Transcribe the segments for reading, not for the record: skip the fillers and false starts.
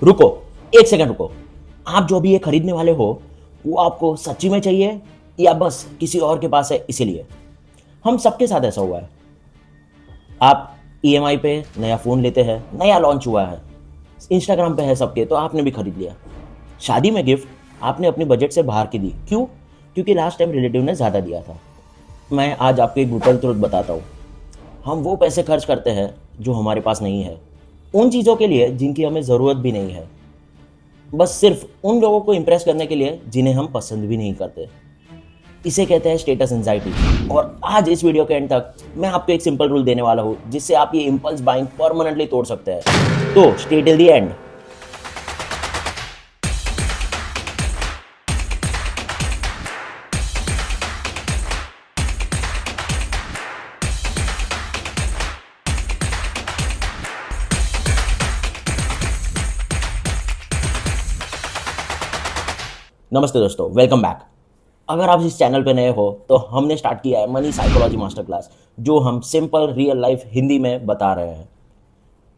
रुको, एक सेकंड रुको। आप जो भी ये खरीदने वाले हो वो आपको सच्ची में चाहिए या बस किसी और के पास है इसीलिए? हम सबके साथ ऐसा हुआ है। आप ईएमआई पे नया फ़ोन लेते हैं, नया लॉन्च हुआ है, इंस्टाग्राम पे है सबके, तो आपने भी खरीद लिया। शादी में गिफ्ट आपने अपनी बजट से बाहर की दी। क्यों? क्योंकि लास्ट टाइम रिलेटिव ने ज़्यादा दिया था। मैं आज आपको एक ब्रूटल ट्रुथ बताता हूँ। हम वो पैसे खर्च करते हैं जो हमारे पास नहीं है, उन चीज़ों के लिए जिनकी हमें ज़रूरत भी नहीं है, बस सिर्फ उन लोगों को इम्प्रेस करने के लिए जिन्हें हम पसंद भी नहीं करते। इसे कहते हैं स्टेटस एंजाइटी। और आज इस वीडियो के एंड तक मैं आपको एक सिंपल रूल देने वाला हूँ जिससे आप ये इम्पल्स बाइंग परमानेंटली तोड़ सकते हैं। तो स्टे टिल द एंड। नमस्ते दोस्तों, वेलकम बैक। अगर आप इस चैनल पे नए हो तो हमने स्टार्ट किया है मनी साइकोलॉजी मास्टर क्लास, जो हम सिंपल रियल लाइफ हिंदी में बता रहे हैं।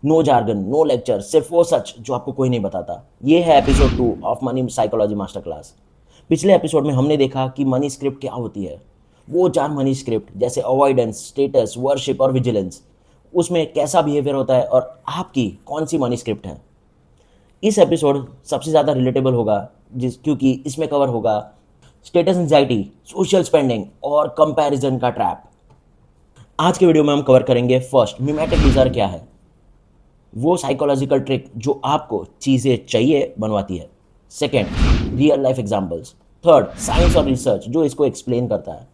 नो जार्गन, नो लेक्चर, सिर्फ वो सच जो आपको कोई नहीं बताता। ये है episode 2 of money psychology master class. पिछले एपिसोड में हमने देखा कि मनी स्क्रिप्ट क्या होती है। वो 4 मनी स्क्रिप्ट जैसे अवॉइडेंस, स्टेटस, वर्शिप और विजिलेंस, उसमें कैसा बिहेवियर होता है और आपकी कौन सी मनी स्क्रिप्ट है। इस एपिसोड सबसे ज़्यादा रिलेटेबल होगा क्योंकि इसमें कवर होगा स्टेटस एंजाइटी, सोशल स्पेंडिंग और कंपैरिजन का ट्रैप। आज के वीडियो में हम कवर करेंगे फर्स्ट, मिमेटिक डिजायर क्या है, वो साइकोलॉजिकल ट्रिक जो आपको चीज़ें चाहिए बनवाती है। Second, real life examples. Third, science और रिसर्च जो इसको एक्सप्लेन करता है।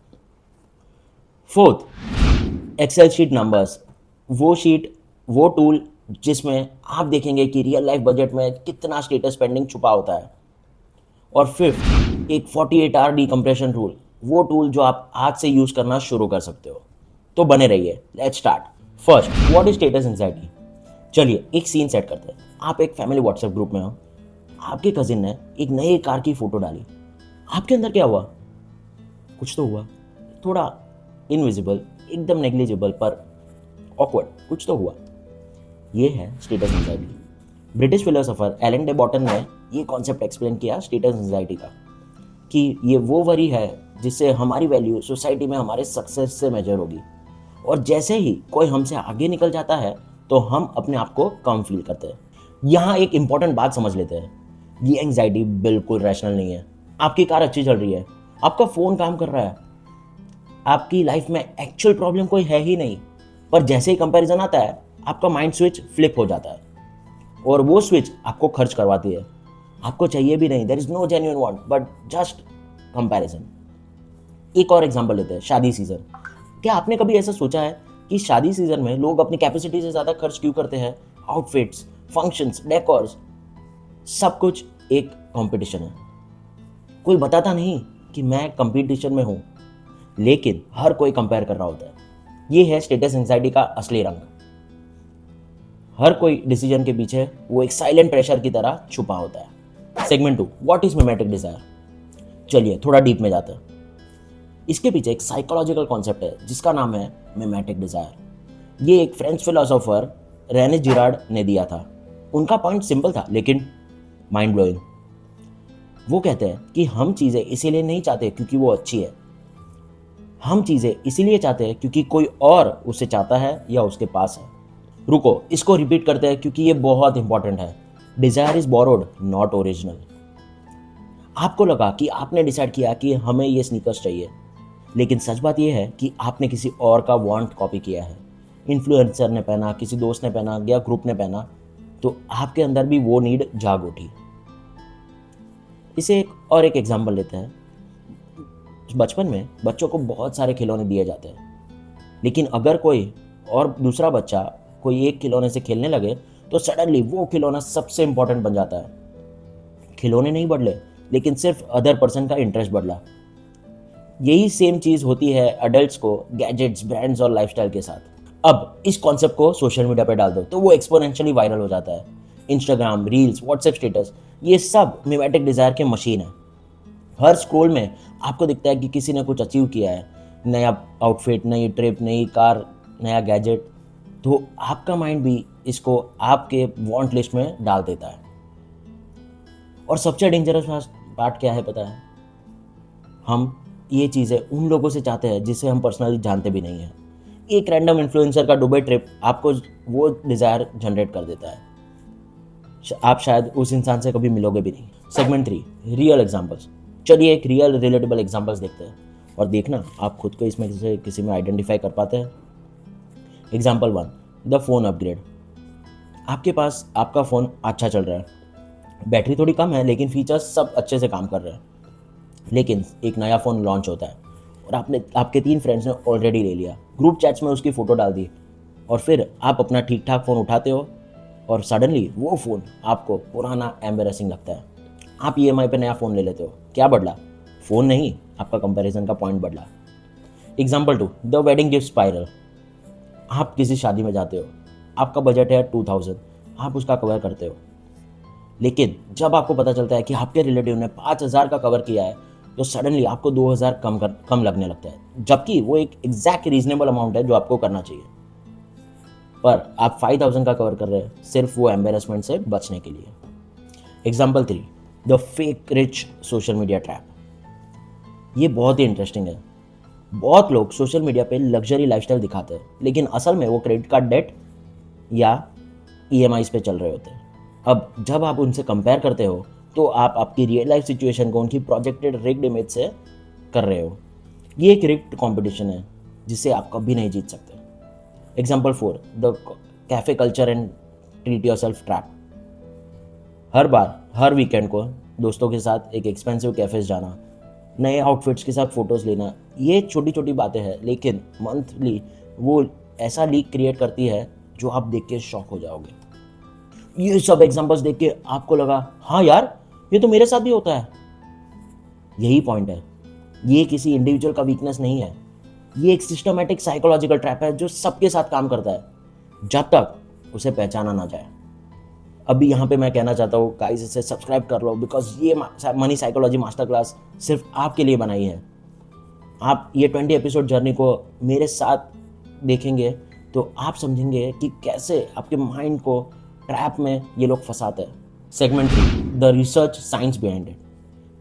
फोर्थ, एक्सेल शीट नंबर्स, वो शीट, वो टूल जिसमें आप देखेंगे कि रियल लाइफ बजट में कितना स्टेटस स्पेंडिंग छुपा होता है। और फिफ्थ, एक 48 आवर डीकम्प्रेशन रूल, वो टूल जो आप आज से यूज करना शुरू कर सकते हो। तो बने रहिए, let's start. First, what is status anxiety. चलिए एक सीन सेट करते हैं। आप एक फैमिली व्हाट्सएप ग्रुप में हो। आपके कजिन ने एक नई कार की फोटो डाली। आपके अंदर क्या हुआ? कुछ तो हुआ, थोड़ा इनविजिबल, एकदम नेग्लिजिबल पर ऑकवर्ड, कुछ तो हुआ। ये है status anxiety. British philosopher Alain de Botton ने ये कॉन्सेप्ट एक्सप्लेन किया स्टेटस एंजाइटी का, कि ये वो वरी है जिससे हमारी वैल्यू सोसाइटी में हमारे सक्सेस से मेजर होगी। और जैसे ही कोई हमसे आगे निकल जाता है तो हम अपने आप को कम फील करते हैं। यहाँ एक इंपॉर्टेंट बात समझ लेते हैं, ये एंजाइटी बिल्कुल रैशनल नहीं है। आपकी कार अच्छी चल रही है, आपका फ़ोन काम कर रहा है, आपकी लाइफ में एक्चुअल प्रॉब्लम कोई है ही नहीं, पर जैसे ही कंपैरिजन आता है आपका माइंड स्विच फ्लिप हो जाता है और वो स्विच आपको खर्च करवाती है। आपको चाहिए भी नहीं, there is no genuine want but just comparison. एक और एग्जांपल लेते हैं, शादी सीजन। क्या आपने कभी ऐसा सोचा है कि शादी सीजन में लोग अपनी कैपेसिटी से ज़्यादा खर्च क्यों करते हैं? आउटफिट्स, फंक्शंस, डेकोर्स, सब कुछ एक कंपटीशन है। कोई बताता नहीं कि मैं कंपटीशन में हूँ, लेकिन हर कोई कंपेयर कर रहा होता है। ये है स्टेटस एंजाइटी का असली रंग। हर कोई डिसीजन के पीछे वो एक साइलेंट प्रेशर की तरह छुपा होता है। Segment 2, what is mimetic desire. चलिए थोड़ा डीप में जाते हैं। इसके पीछे एक साइकोलॉजिकल कॉन्सेप्ट है जिसका नाम है मिमेटिक डिजायर। ये एक फ्रेंच फिलोसोफर रेने जिरार्ड ने दिया था। उनका पॉइंट सिंपल था लेकिन माइंड ब्लोइंग। वो कहते हैं कि हम चीज़ें इसीलिए नहीं चाहते क्योंकि वो अच्छी है, हम चीज़ें इसीलिए चाहते हैं क्योंकि कोई और उसे चाहता है या उसके पास है। रुको, इसको रिपीट करते हैं क्योंकि ये बहुत इंपॉर्टेंट है। Desire is borrowed, not original. आपको लगा कि आपने डिसाइड किया कि हमें ये स्नीकर्स चाहिए, लेकिन सच बात यह है कि आपने किसी और का वांट कॉपी किया है। इन्फ्लुएंसर ने पहना, किसी दोस्त ने पहना या ग्रुप ने पहना, तो आपके अंदर भी वो नीड जाग उठी। इसे एक एग्जाम्पल लेते हैं। बचपन में बच्चों को बहुत सारे खिलौने दिए जाते हैं, लेकिन अगर कोई और दूसरा बच्चा कोई एक खिलौने से खेलने लगे तो सडनली वो खिलौना सबसे इंपॉर्टेंट बन जाता है। खिलौने नहीं बदले, लेकिन सिर्फ अदर पर्सन का इंटरेस्ट बदला। यही सेम चीज़ होती है अडल्ट्स को गैजेट्स, ब्रांड्स और लाइफस्टाइल के साथ। अब इस कॉन्सेप्ट को सोशल मीडिया पे डाल दो तो वो एक्सपोनेंशियली वायरल हो जाता है। इंस्टाग्राम, रील्स, व्हाट्सएप स्टेटस, ये सब मिमेटिक डिजायर के मशीन है। हर स्क्रॉल में आपको दिखता है कि किसी ने कुछ अचीव किया है, नया आउटफिट, नई ट्रिप, नई कार, नया गैजेट, तो आपका माइंड भी इसको आपके वांट लिस्ट में डाल देता है। और सबसे डेंजरस पार्ट क्या है पता है? हम ये चीज़ें उन लोगों से चाहते हैं जिसे हम पर्सनली जानते भी नहीं हैं। एक रैंडम इन्फ्लुएंसर का दुबई ट्रिप आपको वो डिज़ायर जनरेट कर देता है। आप शायद उस इंसान से कभी मिलोगे भी नहीं। Segment 3, real examples. चलिए एक रियल रिलेटेबल एग्जांपल्स देखते हैं और देखना आप खुद को इसमें से किसी में आइडेंटिफाई कर पाते हैं। Example 1, the phone upgrade. आपके पास आपका फ़ोन अच्छा चल रहा है, बैटरी थोड़ी कम है लेकिन फीचर्स सब अच्छे से काम कर रहे हैं। लेकिन एक नया फ़ोन लॉन्च होता है और आपके 3 फ्रेंड्स ने ऑलरेडी ले लिया, ग्रुप चैट्स में उसकी फ़ोटो डाल दी और फिर आप अपना ठीक ठाक फ़ोन उठाते हो और सडनली वो फ़ोन आपको पुराना एम्बेरसिंग लगता है। आप ईएमआई पे नया फ़ोन ले लेते हो। क्या बदला? फ़ोन नहीं, आपका कंपैरिजन का पॉइंट बदला। Example 2, the wedding gift spiral. आप किसी शादी में जाते हो, आपका बजट है 2000, आप उसका कवर करते हो, लेकिन जब आपको पता चलता है कि आपके रिलेटिव ने 5000 का कवर किया है तो सडनली आपको 2000 कम लगने लगता है, जबकि वो एक एग्जैक्ट रीजनेबल अमाउंट है जो आपको करना चाहिए, पर आप 5000 का कवर कर रहे हैं सिर्फ वो एम्बेरसमेंट से बचने के लिए। Example 3, the fake rich social media trap. ये बहुत ही इंटरेस्टिंग है। बहुत लोग सोशल मीडिया पे लग्जरी लाइफस्टाइल दिखाते हैं लेकिन असल में वो क्रेडिट कार्ड डेट या ईएमआईज पे चल रहे होते हैं। अब जब आप उनसे कंपेयर करते हो तो आप आपकी रियल लाइफ सिचुएशन को उनकी प्रोजेक्टेड रिग्ड इमेज से कर रहे हो। ये एक रिग्ड कंपटीशन है जिसे आप कभी नहीं जीत सकते। Example 4, the cafe culture and treat yourself trap. Her weekend को दोस्तों के साथ एक एक्सपेंसिव कैफे जाना, नए आउटफिट्स के साथ फोटोज लेना, ये छोटी छोटी बातें हैं लेकिन मंथली वो ऐसा लीक क्रिएट करती है जो आप देख के शॉक हो जाओगे। ये सब एग्जांपल्स देख के आपको लगा हाँ यार ये तो मेरे साथ भी होता है। यही पॉइंट है, ये किसी इंडिविजुअल का वीकनेस नहीं है, ये एक सिस्टमैटिक साइकोलॉजिकल ट्रैप है जो सबके साथ काम करता है जब तक उसे पहचाना ना जाए। अभी यहाँ पे मैं कहना चाहता हूँ गाइस इसे सब्सक्राइब कर लो बिकॉज ये मनी साइकोलॉजी मास्टर क्लास सिर्फ आपके लिए बनाई है। आप ये 20 एपिसोड जर्नी को मेरे साथ देखेंगे तो आप समझेंगे कि कैसे आपके माइंड को ट्रैप में ये लोग फंसाते हैं। Segment 3, the research science behind it.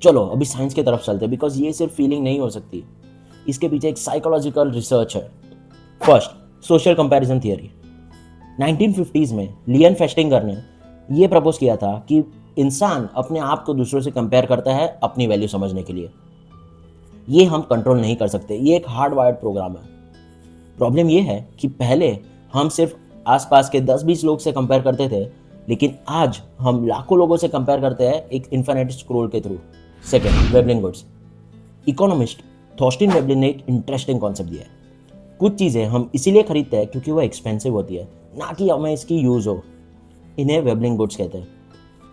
चलो अभी साइंस की तरफ चलते हैं बिकॉज ये सिर्फ फीलिंग नहीं हो सकती, इसके पीछे एक साइकोलॉजिकल रिसर्च है। First, social comparison theory. 1950s में लियन फेस्टिंगर ने ये प्रपोज किया था कि इंसान अपने आप को दूसरों से कंपेयर करता है अपनी वैल्यू समझने के लिए। ये हम कंट्रोल नहीं कर सकते, ये एक हार्ड वायर्ड प्रोग्राम है। प्रॉब्लम ये है कि पहले हम सिर्फ आसपास के 10-20 लोग से कंपेयर करते थे लेकिन आज हम लाखों लोगों से कंपेयर करते हैं एक इन्फिनिट स्क्रॉल के through. Second, Veblen goods. Economist Thorstein Veblen ने एक इंटरेस्टिंग कॉन्सेप्ट दिया है। कुछ चीज़ें हम इसीलिए खरीदते हैं क्योंकि वो एक्सपेंसिव होती है, ना कि हमें इसकी यूज़ हो। इन्हें वेबलिंग गुड्स कहते हैं।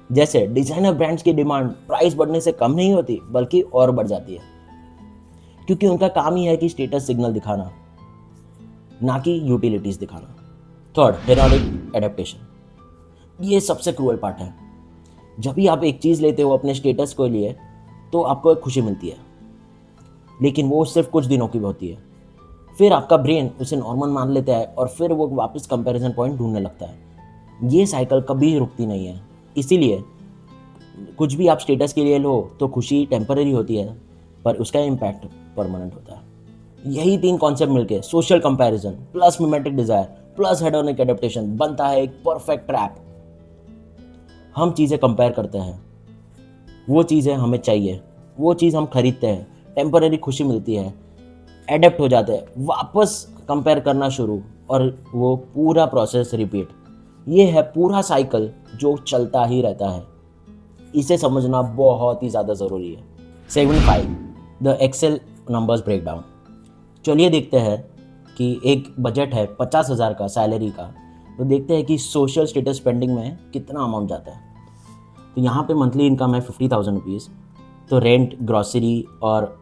जैसे डिजाइनर ब्रांड्स की डिमांड प्राइस बढ़ने से कम नहीं होती बल्कि और बढ़ जाती है, क्योंकि उनका काम ही है कि स्टेटस सिग्नल दिखाना, ना कि यूटिलिटीज दिखाना। Third, hedonic adaptation. ये सबसे क्रूअल पार्ट है। जब भी आप एक चीज़ लेते हो अपने स्टेटस के लिए तो आपको एक खुशी मिलती है, लेकिन वो सिर्फ कुछ दिनों की होती है। फिर आपका ब्रेन उसे नॉर्मल मान लेता है और फिर वो वापस कंपैरिजन पॉइंट ढूंढने लगता है। ये साइकिल कभी रुकती नहीं है। इसीलिए कुछ भी आप स्टेटस के लिए लो तो खुशी टेम्पररी होती है पर उसका इम्पैक्ट परमानेंट होता है। यही 3 कॉन्सेप्ट मिलके social comparison plus mimetic desire plus hedonic adaptation बनता है एक परफेक्ट ट्रैप। हम चीज़ें कंपेयर करते हैं, वो चीज़ें हमें चाहिए, वो चीज़ हम खरीदते हैं, टेम्पररी खुशी मिलती है, एडेप्ट हो जाते हैं, वापस कंपेयर करना शुरू और वो पूरा प्रोसेस रिपीट। ये है पूरा साइकिल जो चलता ही रहता है। इसे समझना बहुत ही ज़्यादा ज़रूरी है। Segment 5, the Excel numbers breakdown. चलिए देखते हैं कि एक बजट है 50,000 का सैलरी का, तो देखते हैं कि सोशल स्टेटस स्पेंडिंग में कितना अमाउंट जाता है। तो यहाँ पे मंथली इनकम है 50,000 रुपीज़। तो रेंट, ग्रॉसरी और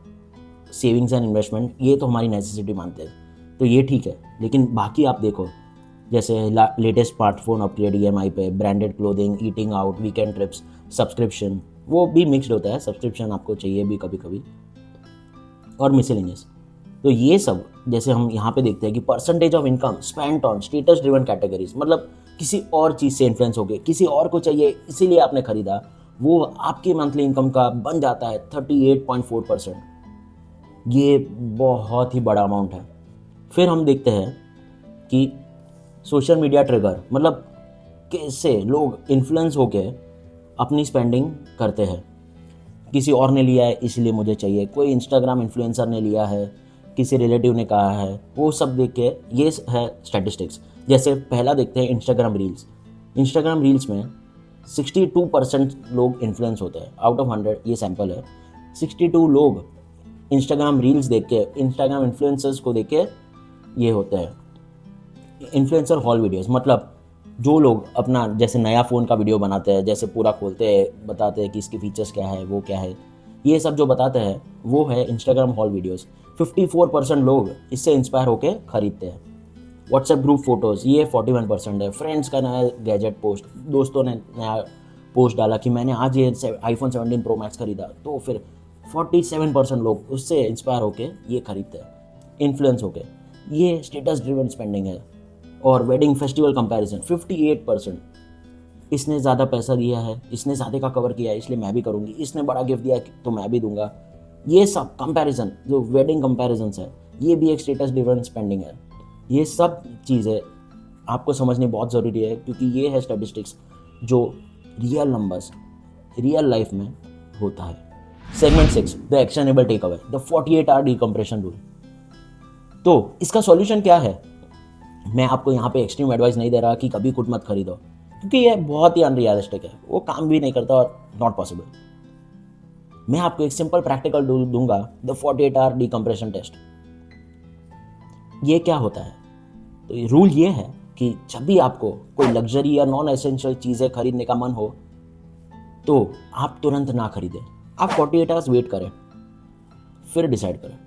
सेविंग्स एंड इन्वेस्टमेंट ये तो हमारी नेसेसिटी मानते हैं, तो ये ठीक है। लेकिन बाकी आप देखो, जैसे लेटेस्ट स्मार्टफोन अपग्रेड ईएमआई पे, branded clothing, eating out, weekend trips, subscription, वो भी मिक्सड होता है, सब्सक्रिप्शन आपको चाहिए भी कभी कभी, और मिसलेनियस। तो ये सब जैसे हम यहाँ पे देखते हैं कि percentage of income spent on status driven categories, मतलब किसी और चीज़ से इन्फ्लुएंस हो गए, किसी और को चाहिए इसीलिए आपने खरीदा, वो आपकी मंथली इनकम का बन जाता है 38.4%। ये बहुत ही बड़ा अमाउंट है। फिर हम देखते हैं कि सोशल मीडिया ट्रिगर, मतलब कैसे लोग इन्फ्लुएंस होके अपनी स्पेंडिंग करते हैं। किसी और ने लिया है इसलिए मुझे चाहिए, कोई इंस्टाग्राम इन्फ्लुएंसर ने लिया है, किसी रिलेटिव ने कहा है, वो सब देख के ये है स्टैटिस्टिक्स। जैसे पहला देखते हैं इंस्टाग्राम रील्स। इंस्टाग्राम रील्स में 62% लोग इन्फ्लुएंस होते हैं आउट ऑफ 100, ये सैंपल है। 62 लोग इंस्टाग्राम रील्स देख के, इंस्टाग्राम इन्फ्लुएंसर्स को देख के ये होते हैं इन्फ्लुएंसर हॉल वीडियोस। मतलब जो लोग अपना जैसे नया फ़ोन का वीडियो बनाते हैं, जैसे पूरा खोलते हैं, बताते हैं कि इसके फीचर्स क्या है, वो क्या है, ये सब जो बताते हैं वो है इंस्टाग्राम हॉल वीडियोस। 54% लोग इससे इंस्पायर होकर खरीदते हैं। व्हाट्सएप ग्रुप फोटोज़, ये 41% है। फ्रेंड्स का नया गैजेट पोस्ट, दोस्तों ने नया पोस्ट डाला कि मैंने आज ये iPhone 17 Pro Max खरीदा, तो फिर 47% लोग उससे इंस्पायर होकर ये खरीदते हैं, इन्फ्लुएंस होकर। ये स्टेटस ड्रिवन स्पेंडिंग है। और वेडिंग फेस्टिवल कंपैरिजन 58%, इसने ज़्यादा पैसा दिया है, इसने ज़्यादा का कवर किया है इसलिए मैं भी करूँगी, इसने बड़ा गिफ्ट दिया है तो मैं भी दूंगा। ये सब कंपैरिजन, जो वेडिंग कंपैरिजन है, ये भी एक स्टेटस ड्रिवन स्पेंडिंग है। ये सब चीज़ें आपको समझनी बहुत ज़रूरी है, क्योंकि ये है स्टैटिस्टिक्स जो रियल नंबर्स रियल लाइफ में होता है। Segment 6, the actionable takeaway, the 48 hour decompression rule. तो इसका सॉल्यूशन क्या है? मैं आपको यहाँ पे एक्सट्रीम एडवाइस नहीं दे रहा कि कभी कुछ मत खरीदो, क्योंकि ये बहुत ही अनरियलिस्टिक है, वो काम भी नहीं करता और नॉट पॉसिबल। मैं आपको एक सिंपल प्रैक्टिकल रूल दूंगा, द 48 आवर डिकम्प्रेशन टेस्ट। ये क्या होता है? तो ये रूल ये है कि जब भी आपको कोई लग्जरी या नॉन एसेंशियल चीज़ें खरीदने का मन हो तो आप तुरंत ना खरीदें, आप 48 आवर्स वेट करें, फिर डिसाइड करें।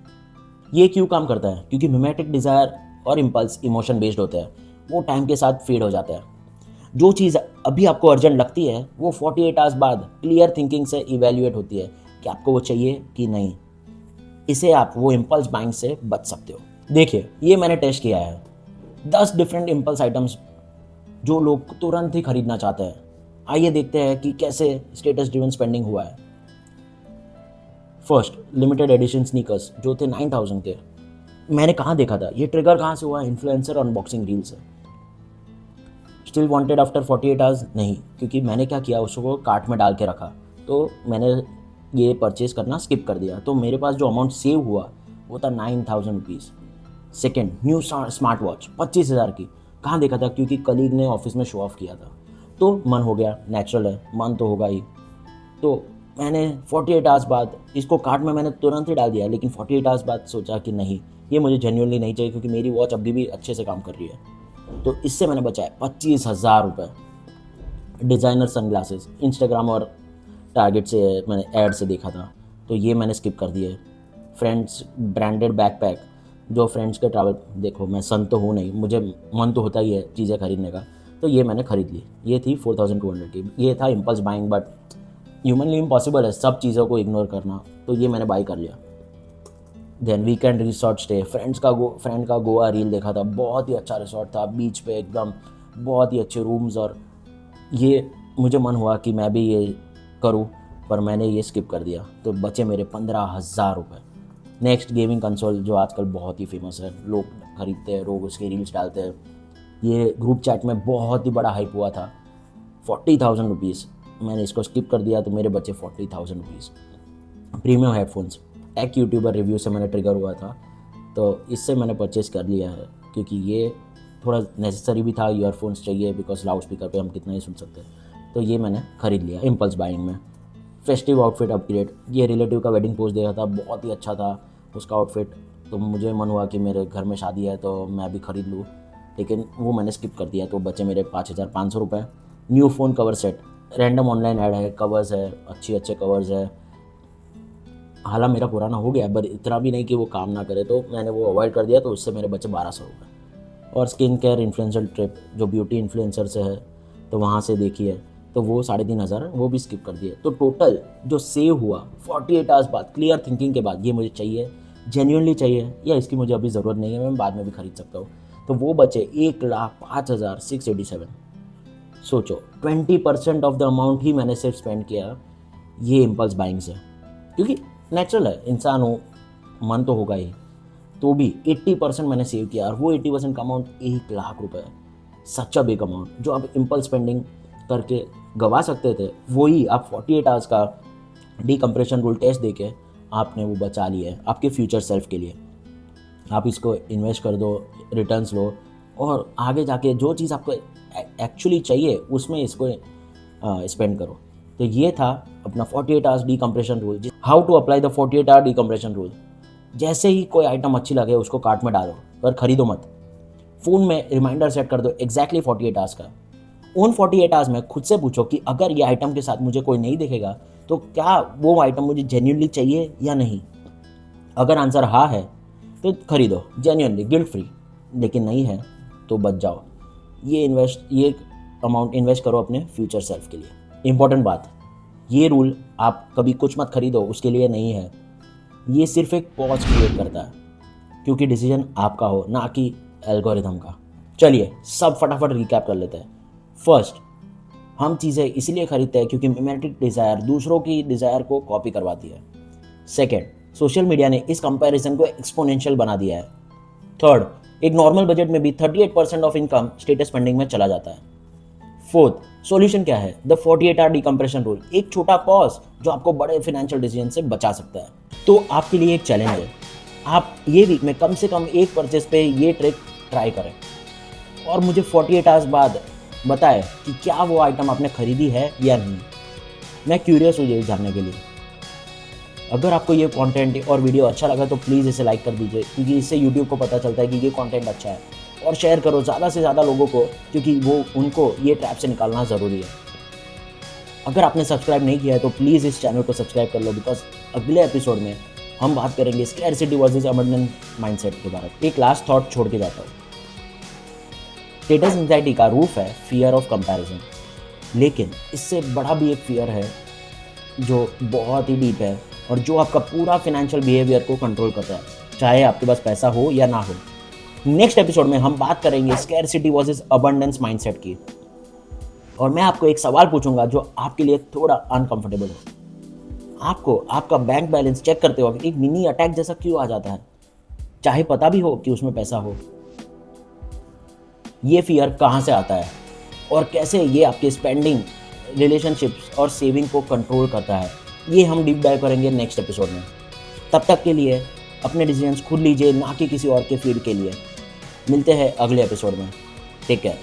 ये क्यों काम करता है? क्योंकि मिमेटिक डिज़ायर और इम्पल्स इमोशन बेस्ड होते हैं, वो टाइम के साथ फेड हो जाता है। जो चीज़ अभी आपको अर्जेंट लगती है वो 48 आवर्स बाद क्लियर थिंकिंग से इवेल्युएट होती है कि आपको वो चाहिए कि नहीं। इसे आप वो इम्पल्स बाइंग से बच सकते हो। देखिए, ये मैंने टेस्ट किया है, 10 डिफरेंट इम्पल्स आइटम्स जो लोग तुरंत ही खरीदना चाहते हैं। आइए देखते हैं कि कैसे स्टेटस ड्रिवन स्पेंडिंग हुआ है। फर्स्ट, लिमिटेड एडिशन स्नीकर्स जो थे 9000 के। मैंने कहाँ देखा था? ये ट्रिगर कहाँ से हुआ? इन्फ्लुएंसर अनबॉक्सिंग रील से। Still wanted after 48 hours? नहीं, क्योंकि मैंने क्या किया, उसको कार्ट में डाल के रखा, तो मैंने ये परचेज करना स्किप कर दिया, तो मेरे पास जो अमाउंट सेव हुआ वो था 9000 rupees. Second, new smart watch 25,000 की। कहाँ देखा था? क्योंकि कलीग ने ऑफिस में शो ऑफ किया था, तो मन हो गया, नेचुरल है, मन तो होगा ही। तो मैंने 48 आवर्स बाद इसको कार्ट में मैंने तुरंत ही डाल दिया, लेकिन 48 आवर्स बाद सोचा कि नहीं, ये मुझे जेन्युइनली नहीं चाहिए, क्योंकि मेरी वॉच अभी भी अच्छे से काम कर रही है। तो इससे मैंने बचाया 25,000 रुपये। डिज़ाइनर सनग्लासेस, इंस्टाग्राम और टारगेट से मैंने ऐड से देखा था, तो ये मैंने स्किप कर दिए। फ्रेंड्स ब्रांडेड बैकपैक, जो फ्रेंड्स के ट्रैवल, देखो मैं सन तो हूँ नहीं, मुझे मन तो होता ही है चीज़ें खरीदने का, तो ये मैंने खरीद ली। ये थी 4200 की। ये था impulse buying, but humanly impossible है सब चीज़ों को इग्नोर करना, तो ये मैंने बाई कर लिया। Then weekend resort stay, friend का गोवा रील देखा था, बहुत ही अच्छा रिसोर्ट था, बीच पे एकदम, बहुत ही अच्छे रूम्स, और ये मुझे मन हुआ कि मैं भी ये करूँ, पर मैंने ये स्किप कर दिया, तो बचे मेरे 15,000 रुपये। नेक्स्ट, गेमिंग कंसोल, जो आजकल बहुत ही फेमस है, लोग खरीदते हैं, लोग उसके रील्स डालते हैं, ये ग्रुप चैट में बहुत ही बड़ा हाइप हुआ था। 40,000 रुपीज़, मैंने इसको स्किप कर दिया, तो मेरे बचे 40,000 रुपीज़। प्रीमियम हेडफोन्स, एक यूट्यूबर रिव्यू से मैंने ट्रिगर हुआ था, तो इससे मैंने परचेज़ कर लिया है, क्योंकि ये थोड़ा नेसेसरी भी था, ईयरफोन्स चाहिए, बिकॉज लाउड स्पीकर पे हम कितना ही सुन सकते हैं, तो ये मैंने ख़रीद लिया इम्पल्स बाइंग में। फेस्टिव आउटफिट अपग्रेड, ये रिलेटिव का वेडिंग पोस्ट देखा था, बहुत ही अच्छा था उसका आउटफिट, तो मुझे मन हुआ कि मेरे घर में शादी है तो मैं भी ख़रीद लूँ, लेकिन वो मैंने स्किप कर दिया, तो बचे मेरे 5,500 रुपये। New phone cover set, random online add है, कवर्स है, अच्छे कवर्स है, हालांकि मेरा पुराना हो गया, पर इतना भी नहीं कि वो काम ना करे, तो मैंने वो अवॉइड कर दिया, तो उससे मेरे बचे 1200 रुपये। और स्किन केयर इन्फ्लुएंसर ट्रिप, जो ब्यूटी इन्फ्लुएंसर से है, तो वहाँ से देखी है, तो वो 3,500, वो भी स्किप कर दिए। तो टोटल जो सेव हुआ 48 आवर्स बाद, क्लियर थिंकिंग के बाद, ये मुझे चाहिए, जेन्युइनली चाहिए, या इसकी मुझे अभी ज़रूरत नहीं है, मैं बाद में भी खरीद सकता हूँ, तो वो बचे 1,05,687। सोचो 20% ऑफ द अमाउंट ही मैंने सिर्फ स्पेंड किया ये इम्पल्स बाइंग से, क्योंकि नेचुरल है, इंसान हो, मन तो होगा ही, तो भी 80% मैंने सेव किया, और वो 80% का अमाउंट 1 लाख रुपए है। सच अ बिग अमाउंट जो आप इम्पल्स स्पेंडिंग करके गवा सकते थे, वही आप 48 आवर्स का डीकम्प्रेशन रूल टेस्ट दे के आपने वो बचा लिया है आपके फ्यूचर सेल्फ के लिए। आप इसको इन्वेस्ट कर दो, रिटर्न्स लो, और आगे जाके जो चीज़ आपको एक्चुअली चाहिए उसमें इसको स्पेंड करो। तो ये था अपना 48 hours decompression rule. How to apply the 48 hour decompression rule. जैसे ही कोई आइटम अच्छी लगे उसको कार्ट में डालो, पर खरीदो मत। फ़ोन में रिमाइंडर सेट कर दो एग्जैक्टली 48 आवर्स का। उन 48 आवर्स में खुद से पूछो कि अगर ये आइटम के साथ मुझे कोई नहीं दिखेगा तो क्या वो आइटम मुझे जेन्युइनली चाहिए या नहीं। अगर आंसर हाँ है तो खरीदो जेन्युइनली गिल्ट फ्री, लेकिन नहीं है तो बच जाओ। ये अमाउंट इन्वेस्ट करो अपने फ्यूचर सेल्फ के लिए। इंपॉर्टेंट बात, ये रूल आप कभी कुछ मत खरीदो उसके लिए नहीं है, ये सिर्फ एक पॉज क्रिएट करता है, क्योंकि डिसीजन आपका हो ना कि एल्गोरिथम का। चलिए सब फटाफट रिकैप कर लेते हैं। फर्स्ट, हम चीज़ें इसलिए खरीदते हैं क्योंकि मिमेटिक डिज़ायर दूसरों की डिज़ायर को कॉपी करवाती है। सेकेंड, सोशल मीडिया ने इस कंपैरिजन को एक्सपोनेंशियल बना दिया है। थर्ड, एक नॉर्मल बजट में भी 38% ऑफ इनकम स्टेटस स्पेंडिंग में चला जाता है। फोर्थ, सॉल्यूशन क्या है? द 48 आवर डीकम्प्रेशन रूल, एक छोटा पॉज जो आपको बड़े फाइनेंशियल डिसीजन से बचा सकता है। तो आपके लिए एक चैलेंज है, आप ये वीक में कम से कम एक परचेज पे ये ट्रिक ट्राई करें और मुझे 48 आवर्स बाद बताएं कि क्या वो आइटम आपने खरीदी है या नहीं। मैं क्यूरियस हूँ ये जानने के लिए। अगर आपको ये कंटेंट और वीडियो अच्छा लगा तो प्लीज़ इसे लाइक कर दीजिए, क्योंकि इससे यूट्यूब को पता चलता है कि ये कंटेंट अच्छा है, और शेयर करो ज़्यादा से ज़्यादा लोगों को, क्योंकि उनको ये ट्रैप से निकालना ज़रूरी है। अगर आपने सब्सक्राइब नहीं किया है तो प्लीज़ इस चैनल को सब्सक्राइब कर लो, बिकॉज अगले एपिसोड में हम बात करेंगे स्कैरसिटी वर्सेस अबंडेंस माइंडसेट के बारे में। एक लास्ट थॉट छोड़ के जाता हूँ। स्टेटस एंजाइटी का रूफ है फियर ऑफ कंपैरिजन, लेकिन इससे बड़ा भी एक फियर है जो बहुत ही डीप है और जो आपका पूरा फाइनेंशियल बिहेवियर को कंट्रोल करता है, चाहे आपके पास पैसा हो या ना हो। नेक्स्ट एपिसोड में हम बात करेंगे स्कैरसिटी वर्सेस अबंडेंस माइंडसेट की, और मैं आपको एक सवाल पूछूंगा जो आपके लिए थोड़ा अनकंफर्टेबल हो। आपको आपका बैंक बैलेंस चेक करते वक्त एक मिनी अटैक जैसा क्यों आ जाता है, चाहे पता भी हो कि उसमें पैसा हो? ये फियर कहाँ से आता है और कैसे ये आपके स्पेंडिंग, रिलेशनशिप्स और सेविंग को कंट्रोल करता है, ये हम डीप डाइव करेंगे नेक्स्ट एपिसोड में। तब तक के लिए अपने डिसीजंस खुद लीजिए, ना कि किसी और के फीड के लिए। मिलते हैं अगले एपिसोड में। Take care.